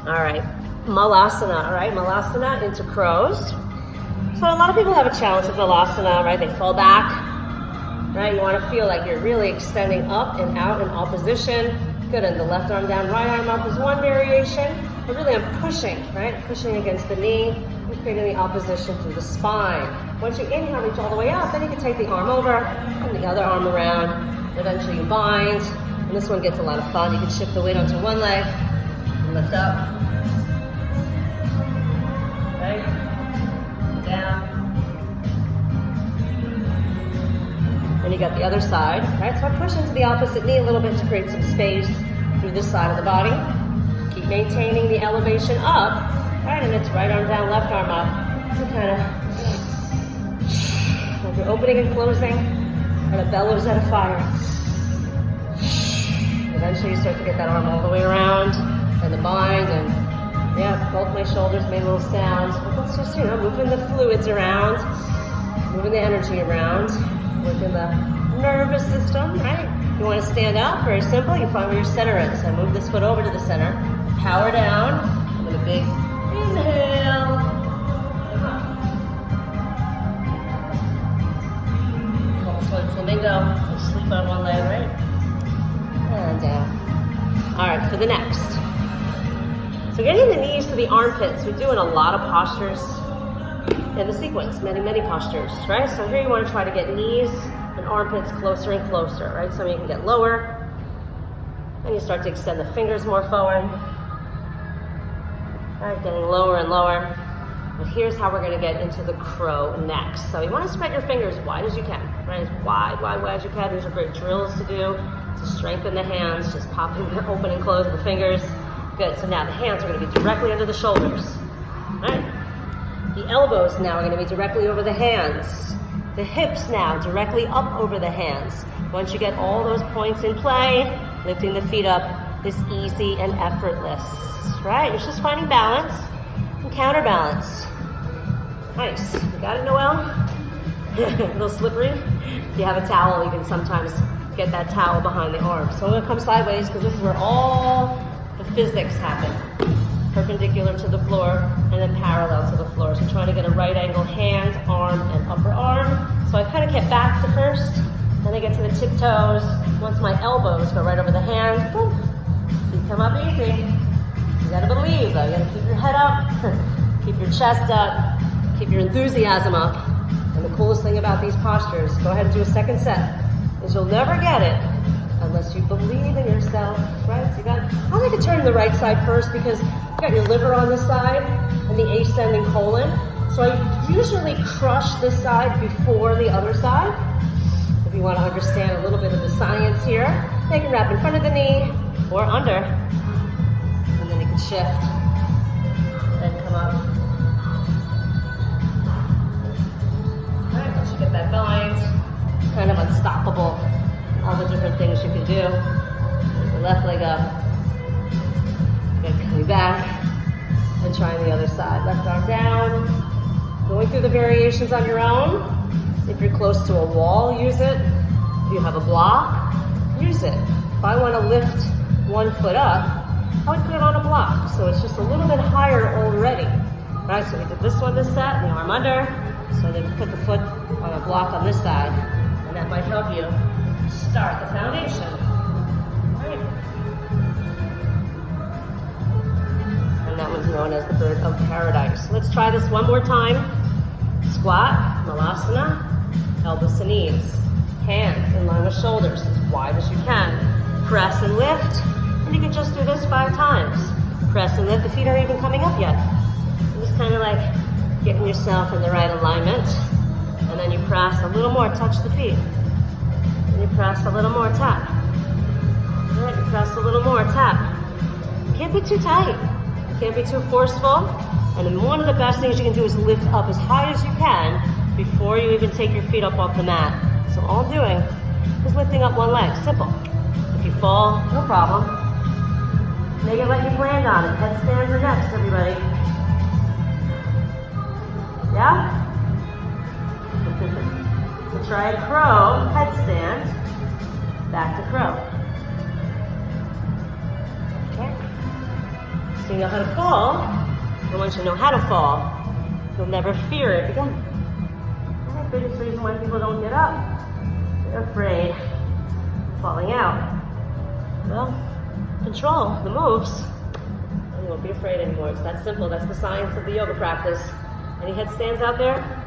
All right, Malasana, all right? Malasana into crows. So a lot of people have a challenge with Malasana, right? They fall back, right? You want to feel like you're really extending up and out in opposition. Good, and the left arm down, right arm up is one variation. But really I'm pushing, right? Pushing against the knee and creating the opposition through the spine. Once you inhale, reach all the way up, then you can take the arm over and the other arm around. Eventually you bind, and this one gets a lot of fun. You can shift the weight onto one leg and lift up. Right? Down. And you got the other side, right? So I push into the opposite knee a little bit to create some space through this side of the body. Keep maintaining the elevation up, right? And it's right arm down, left arm up. So kind of, like you're opening and closing, and it bellows at a fire. Eventually you start to get that arm all the way around, and the bind, and yeah, both my shoulders made little sounds. But let's just, moving the fluids around, moving the energy around, working the nervous system, right? You want to stand up, very simple, you find where your center is. So move this foot over to the center, power down, with a big inhale. Almost like flamingo, so sleep on one leg, right? And down. All right, for the next. So getting the knees to the armpits, we're doing a lot of postures in the sequence, many postures, right? So here you want to try to get knees and armpits closer and closer, right? So you can get lower, and you start to extend the fingers more forward. All right, getting lower and lower. But here's how we're going to get into the crow next. So you want to spread your fingers wide as you can, right? As wide as you can. These are great drills to do to strengthen the hands, just popping, open and close the fingers. Good, so now the hands are going to be directly under the shoulders, right? The elbows now are going to be directly over the hands. The hips now directly up over the hands. Once you get all those points in play, lifting the feet up is easy and effortless, right? It's just finding balance and counterbalance. Nice, you got it, Noelle? A little slippery. If you have a towel, you can sometimes get that towel behind the arm. So I'm going to come sideways because this is where all the physics happen. Perpendicular to the floor and then parallel to the floor. So trying to get a right angle hand, arm, and upper arm. So I kind of get back to first, then I get to the tiptoes. Once my elbows go right over the hand, boom, you come up easy. You gotta believe though, you gotta keep your head up, keep your chest up, keep your enthusiasm up. And the coolest thing about these postures, go ahead and do a second set, is you'll never get it unless you believe in yourself, right? So I like to turn the right side first because you got your liver on this side and the ascending colon. So I usually crush this side before the other side. If you want to understand a little bit of the science here, you can wrap in front of the knee or under, and then you can shift and come up. All right, once you get that bind, kind of unstoppable. All the different things you can do. Lift the left leg up, then coming back, and trying the other side. Left arm down, going through the variations on your own. If you're close to a wall, use it. If you have a block, use it. If I want to lift one foot up, I would put it on a block. So it's just a little bit higher already. Right, so we did this one this set, the arm under. So then put the foot on a block on this side, and that might help you start the foundation. Right. And that one's known as the bird of paradise. Let's try this one more time. Squat, Malasana, elbows to knees. Hands in line with shoulders, as wide as you can. Press and lift, and you can just do this 5 times. Press and lift, the feet aren't even coming up yet. You're just kind of like getting yourself in the right alignment. And then you press a little more, touch the feet. And you press a little more, tap. All right, you press a little more, tap. You can't be too tight. You can't be too forceful. And then one of the best things you can do is lift up as high as you can before you even take your feet up off the mat. So all I'm doing is lifting up one leg, simple. If you fall, no problem. Make it like you planned on it. Headstands are next, everybody. Yeah? So try a crow, headstand, back to crow. Okay? So you know how to fall, and once you know how to fall, you'll never fear it again. And the biggest reason why people don't get up, they're afraid of falling out. Well, control the moves, and you won't be afraid anymore. It's that simple. That's the science of the yoga practice. Any headstands out there?